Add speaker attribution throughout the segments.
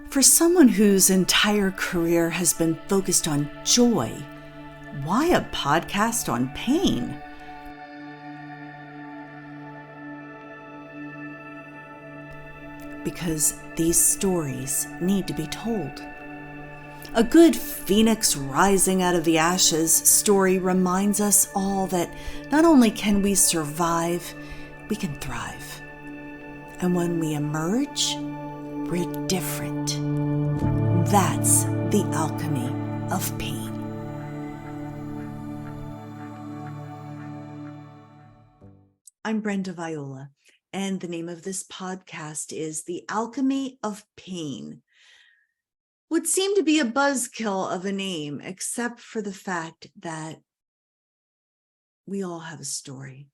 Speaker 1: For someone whose entire career has been focused on joy, why a podcast on pain? Because these stories need to be told. A good phoenix rising out of the ashes story reminds us all that not only can we survive, we can thrive. And when we emerge, we're different. That's the alchemy of pain. I'm Brenda Viola, and the name of this podcast is The Alchemy of Pain. Would seem to be a buzzkill of a name, except for the fact that we all have a story.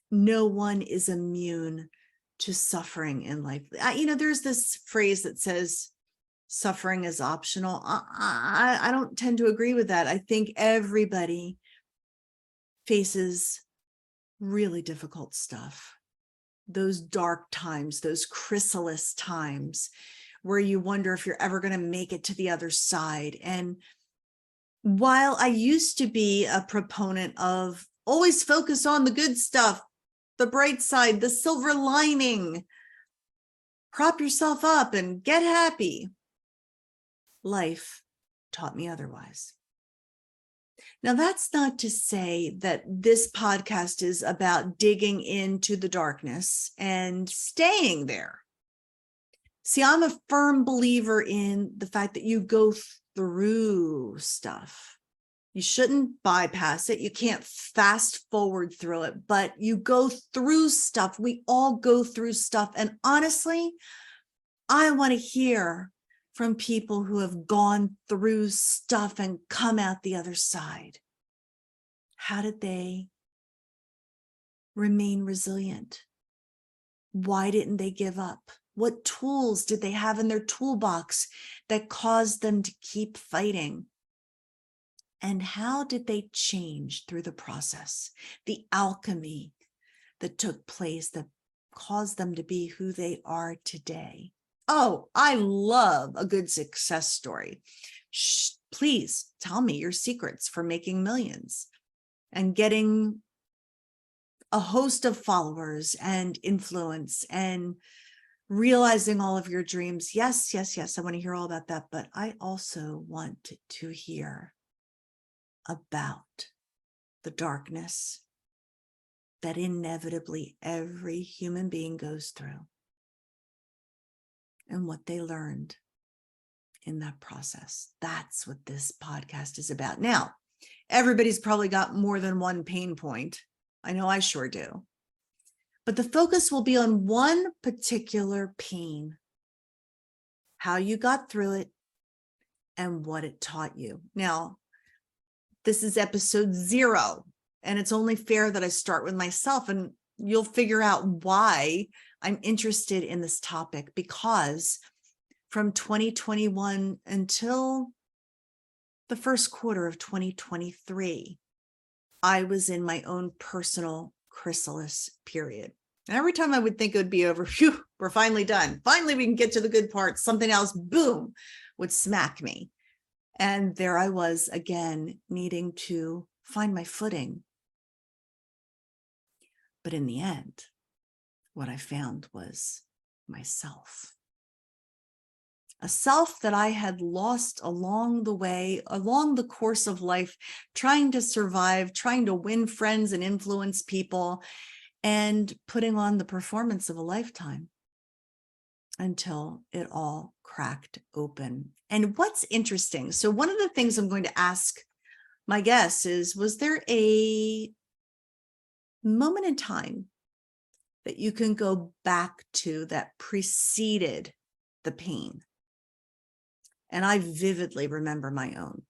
Speaker 1: No one is immune to suffering in life. There's this phrase that says suffering is optional. I don't tend to agree with that. I think everybody faces really difficult stuff. Those dark times, those chrysalis times where you wonder if you're ever going to make it to the other side. And while I used to be a proponent of always focus on the good stuff, the bright side, the silver lining, prop yourself up and get happy, life taught me otherwise. Now, that's not to say that this podcast is about digging into the darkness and staying there. See, I'm a firm believer in the fact that you go through stuff. You shouldn't bypass it. You can't fast forward through it, but you go through stuff. We all go through stuff. And honestly, I want to hear from people who have gone through stuff and come out the other side. How did they remain resilient? Why didn't they give up? What tools did they have in their toolbox that caused them to keep fighting? And how did they change through the process? The alchemy that took place that caused them to be who they are today. Oh, I love a good success story. Please tell me your secrets for making millions and getting a host of followers and influence and realizing all of your dreams. Yes. I want to hear all about that. But I also want to hear about the darkness that inevitably every human being goes through and what they learned in that process. That's what this podcast is about. Now, everybody's probably got more than one pain point. I know I sure do. But the focus will be on one particular pain, how you got through it, and what it taught you. Now, this is episode 0, and it's only fair that I start with myself, and you'll figure out why I'm interested in this topic, because from 2021 until the first quarter of 2023, I was in my own personal chrysalis period. And every time I would think it would be over, phew, we're finally done. Finally, we can get to the good part. Something else, boom, would smack me. And there I was again, needing to find my footing. But in the end, what I found was myself. A self that I had lost along the way, along the course of life, trying to survive, trying to win friends and influence people, and putting on the performance of a lifetime until it all cracked open. And what's interesting, so one of the things I'm going to ask my guests is, was there a moment in time that you can go back to that preceded the pain? And I vividly remember my own.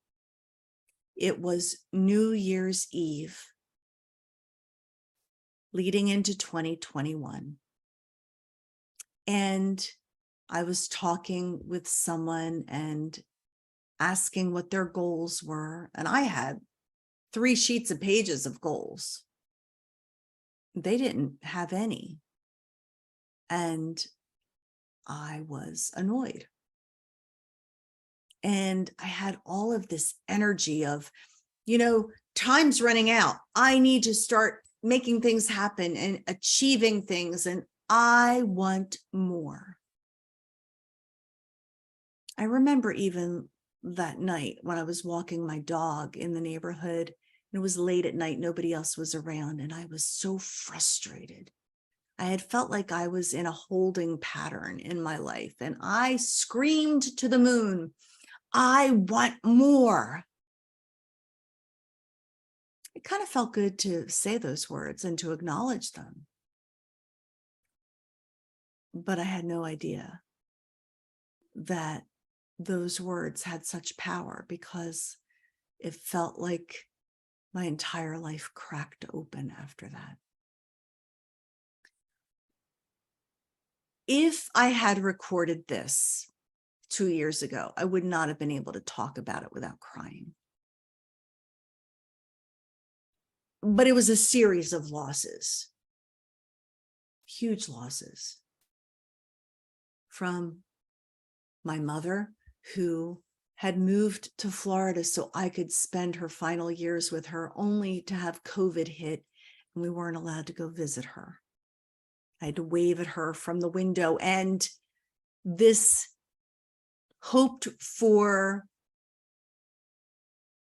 Speaker 1: It was New Year's Eve, leading into 2021. And I was talking with someone and asking what their goals were. And I had 3 sheets of pages of goals. They didn't have any. And I was annoyed. And I had all of this energy of, time's running out. I need to start making things happen and achieving things. And I want more. I remember even that night when I was walking my dog in the neighborhood, and it was late at night, nobody else was around, and I was so frustrated. I had felt like I was in a holding pattern in my life, and I screamed to the moon, I want more. It kind of felt good to say those words and to acknowledge them. But I had no idea that those words had such power, because it felt like my entire life cracked open after that. If I had recorded this 2 years ago, I would not have been able to talk about it without crying. But it was a series of losses, huge losses, from my mother, who had moved to Florida so I could spend her final years with her, only to have COVID hit and we weren't allowed to go visit her. I had to wave at her from the window, and this hoped for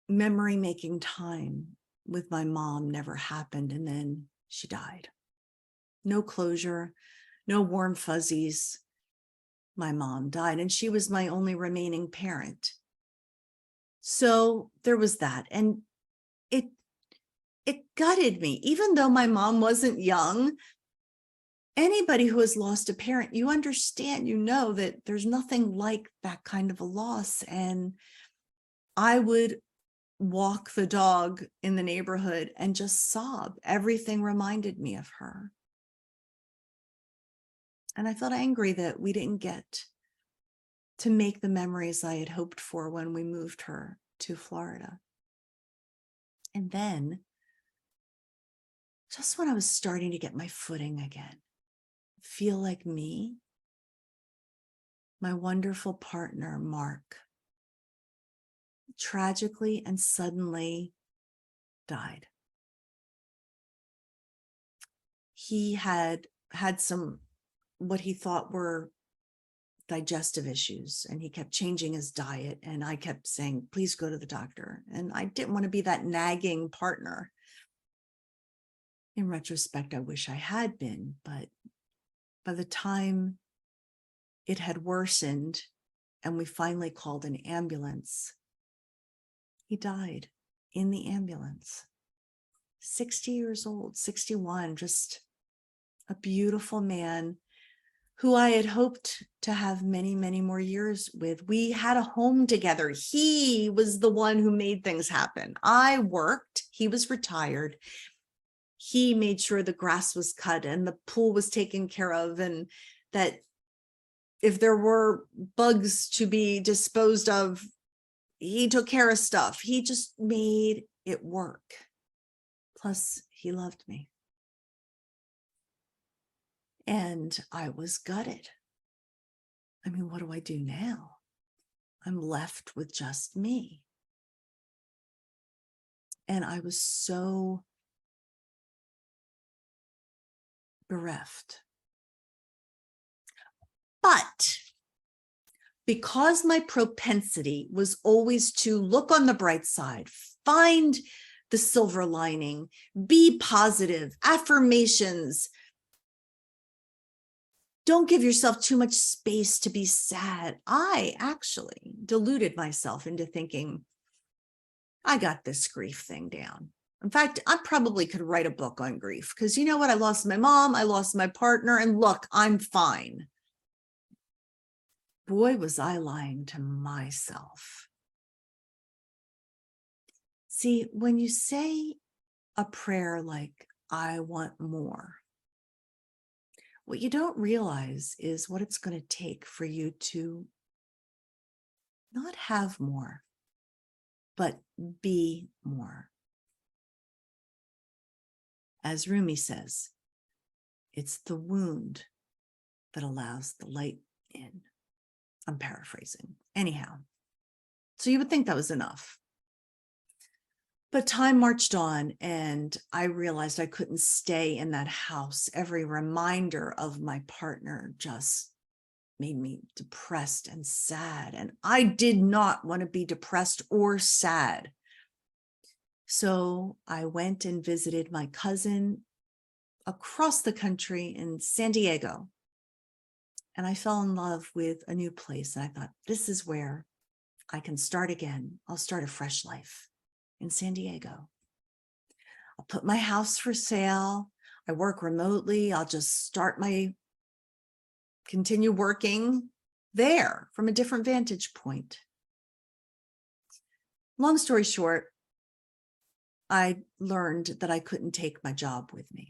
Speaker 1: memory making time with my mom never happened. And then she died. No closure, no warm fuzzies. My mom died, and she was my only remaining parent. So there was that. And it gutted me. Even though my mom wasn't young, anybody who has lost a parent, you understand, that there's nothing like that kind of a loss. And I would walk the dog in the neighborhood and just sob. Everything reminded me of her. And I felt angry that we didn't get to make the memories I had hoped for when we moved her to Florida. And then, just when I was starting to get my footing again, feel like me, my wonderful partner, Mark, tragically and suddenly died. He had some, what he thought were digestive issues, and he kept changing his diet. And I kept saying, please go to the doctor. And I didn't want to be that nagging partner. In retrospect, I wish I had been, but by the time it had worsened and we finally called an ambulance, he died in the ambulance. 60 years old, 61, just a beautiful man who I had hoped to have many, many more years with. We had a home together. He was the one who made things happen. I worked, he was retired. He made sure the grass was cut and the pool was taken care of, and that if there were bugs to be disposed of, he took care of stuff. He just made it work. Plus, he loved me. And I was gutted. I mean, what do I do now? I'm left with just me. And I was so bereft. But because my propensity was always to look on the bright side, find the silver lining, be positive, affirmations, don't give yourself too much space to be sad, I actually deluded myself into thinking, I got this grief thing down. In fact, I probably could write a book on grief, because you know what? I lost my mom, I lost my partner, and look, I'm fine. Boy, was I lying to myself. See, when you say a prayer like, I want more, what you don't realize is what it's going to take for you to not have more, but be more. As Rumi says, it's the wound that allows the light in. I'm paraphrasing. Anyhow, So you would think that was enough. But time marched on, and I realized I couldn't stay in that house. Every reminder of my partner just made me depressed and sad. And I did not want to be depressed or sad. So I went and visited my cousin across the country in San Diego. And I fell in love with a new place. And I thought, this is where I can start again. I'll start a fresh life in San Diego. I'll put my house for sale. I work remotely. I'll just continue working there from a different vantage point. Long story short, I learned that I couldn't take my job with me.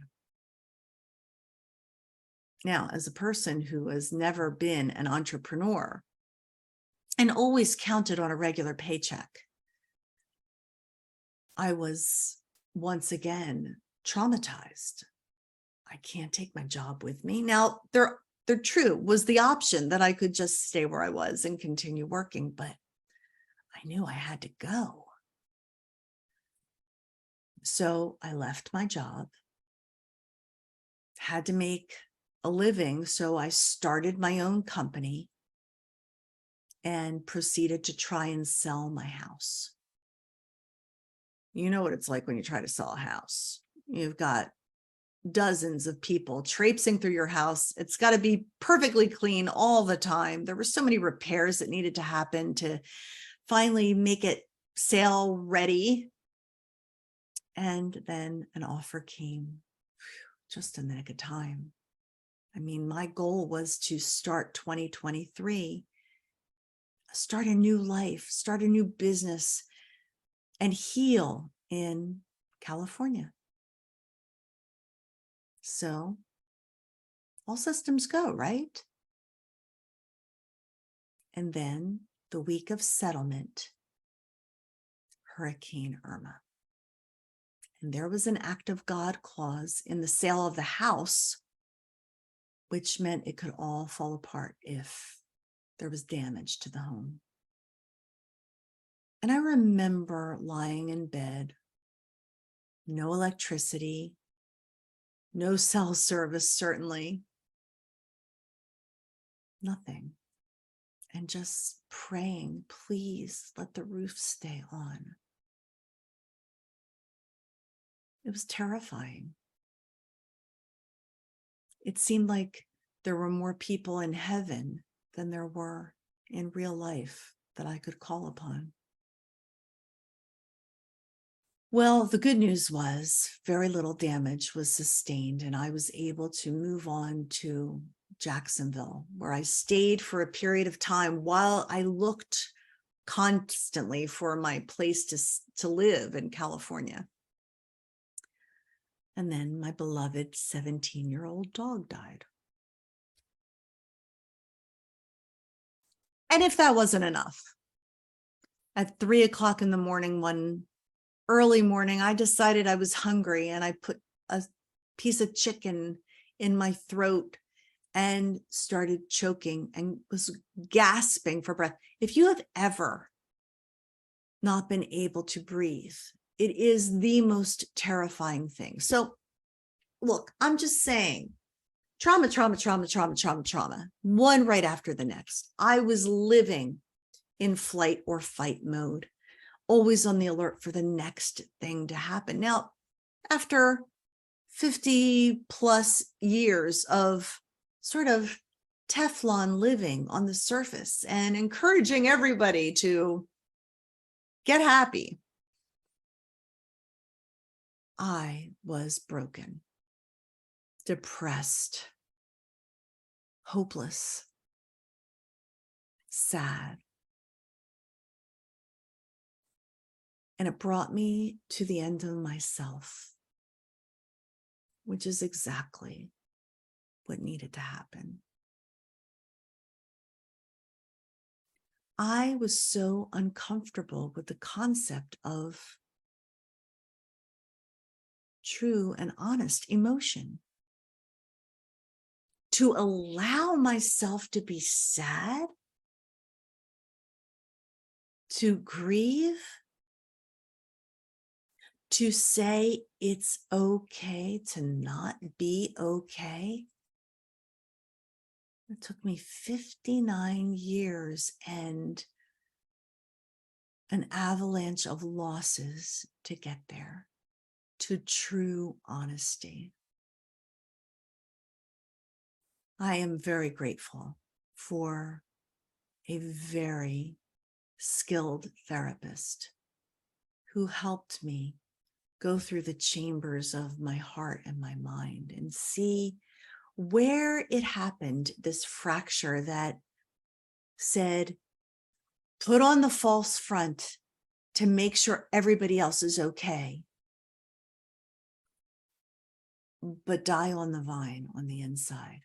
Speaker 1: Now, as a person who has never been an entrepreneur and always counted on a regular paycheck, I was once again traumatized. I can't take my job with me. Now, there true was the option that I could just stay where I was and continue working, but I knew I had to go. So I left my job, had to make a living. So I started my own company and proceeded to try and sell my house. You know what it's like when you try to sell a house. You've got dozens of people traipsing through your house. It's got to be perfectly clean all the time. There were so many repairs that needed to happen to finally make it sale ready. And then an offer came just in the nick of time. I mean, my goal was to start 2023, start a new life, start a new business, and heal in California. So all systems go, right? And then the week of settlement, Hurricane Irma. And there was an act of God clause in the sale of the house, which meant it could all fall apart if there was damage to the home. And I remember lying in bed, no electricity, no cell service, certainly, nothing. And just praying, please let the roof stay on. It was terrifying. It seemed like there were more people in heaven than there were in real life that I could call upon. Well, the good news was very little damage was sustained, and I was able to move on to Jacksonville, where I stayed for a period of time while I looked constantly for my place to live in California. And then my beloved 17-year-old dog died. And if that wasn't enough, at 3:00 in the morning, one early morning, I decided I was hungry, and I put a piece of chicken in my throat and started choking and was gasping for breath. If you have ever not been able to breathe, it is the most terrifying thing. So look, I'm just saying, trauma, one right after the next. I was living in flight or fight mode, always on the alert for the next thing to happen. Now, after 50 plus years of sort of Teflon living on the surface and encouraging everybody to get happy, I was broken, depressed, hopeless, sad. And it brought me to the end of myself, which is exactly what needed to happen. I was so uncomfortable with the concept of true and honest emotion. To allow myself to be sad, to grieve, to say it's okay to not be okay. It took me 59 years and an avalanche of losses to get there, to true honesty. I am very grateful for a very skilled therapist who helped me go through the chambers of my heart and my mind and see where it happened, this fracture that said, put on the false front to make sure everybody else is okay, but die on the vine on the inside.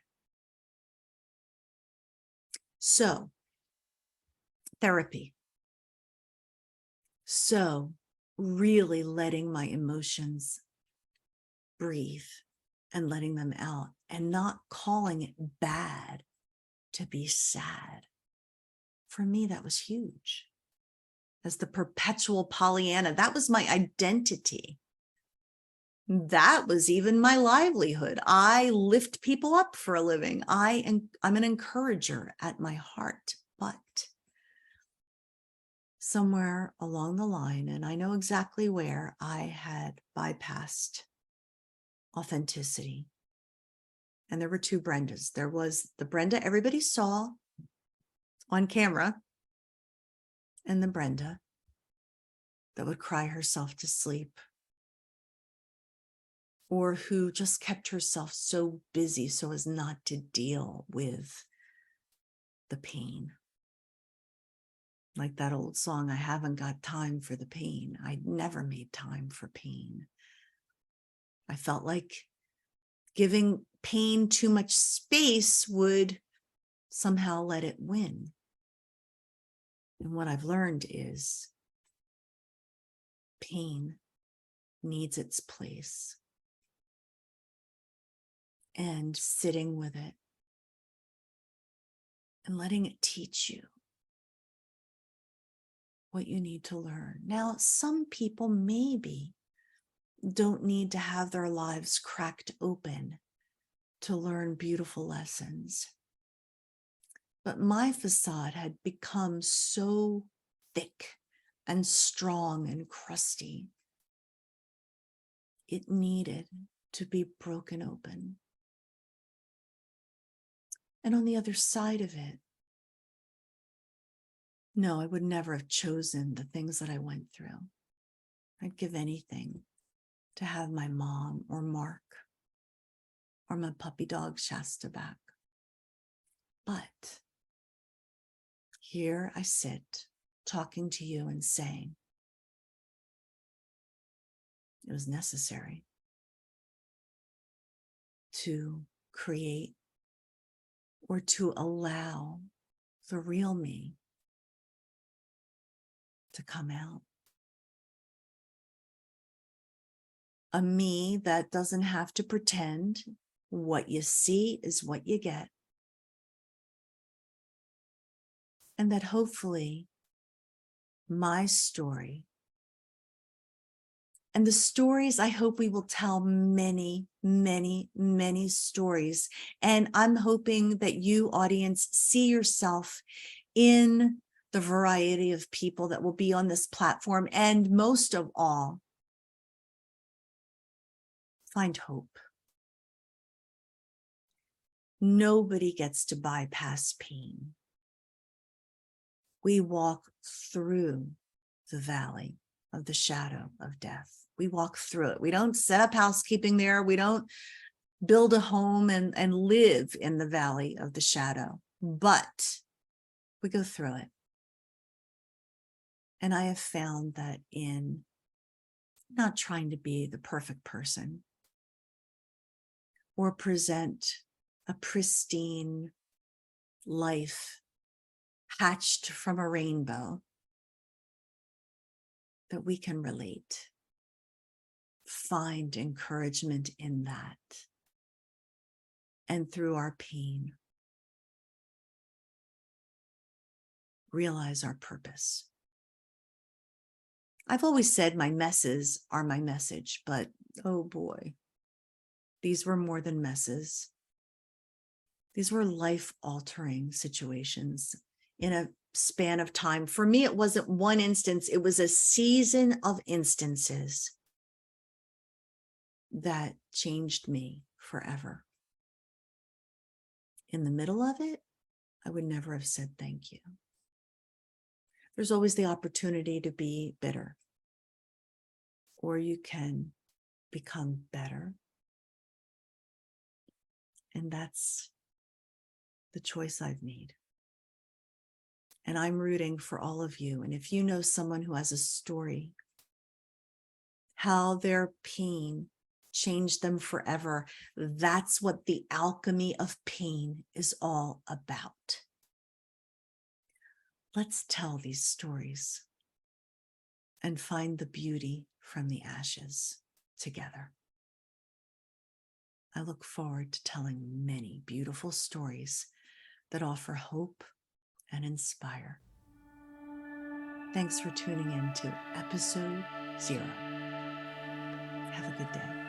Speaker 1: So, therapy. So, really letting my emotions breathe and letting them out and not calling it bad to be sad. For me, that was huge. As the perpetual Pollyanna, that was my identity. That was even my livelihood. I lift people up for a living. I'm an encourager at my heart, but somewhere along the line, and I know exactly where, I had bypassed authenticity. And there were two Brendas. There was the Brenda everybody saw on camera, and the Brenda that would cry herself to sleep, or who just kept herself so busy so as not to deal with the pain. Like that old song, I haven't got time for the pain. I never made time for pain. I felt like giving pain too much space would somehow let it win. And what I've learned is pain needs its place. And sitting with it and letting it teach you what you need to learn. Now, some people maybe don't need to have their lives cracked open to learn beautiful lessons. But my facade had become so thick and strong and crusty. It needed to be broken open. And on the other side of it, no, I would never have chosen the things that I went through. I'd give anything to have my mom or Mark or my puppy dog Shasta back. But here I sit talking to you and saying it was necessary to create or to allow the real me to come out. A me that doesn't have to pretend. What you see is what you get. And that hopefully my story and the stories, I hope we will tell many, many, many stories. And I'm hoping that you, audience, see yourself in the variety of people that will be on this platform. And most of all, find hope. Nobody gets to bypass pain. We walk through the valley of the shadow of death. We walk through it. We don't set up housekeeping there. We don't build a home and live in the valley of the shadow, but we go through it. And I have found that in not trying to be the perfect person or present a pristine life hatched from a rainbow, that we can relate, find encouragement in that, and through our pain, realize our purpose. I've always said my messes are my message, but oh boy, these were more than messes. These were life-altering situations in a span of time. For me, it wasn't one instance, it was a season of instances that changed me forever. In the middle of it, I would never have said thank you. There's always the opportunity to be bitter, or you can become better. And that's the choice I've made. And I'm rooting for all of you. And if you know someone who has a story, how their pain changed them forever, that's what the alchemy of pain is all about. Let's tell these stories and find the beauty from the ashes together. I look forward to telling many beautiful stories that offer hope and inspire. Thanks for tuning in to episode 0. Have a good day.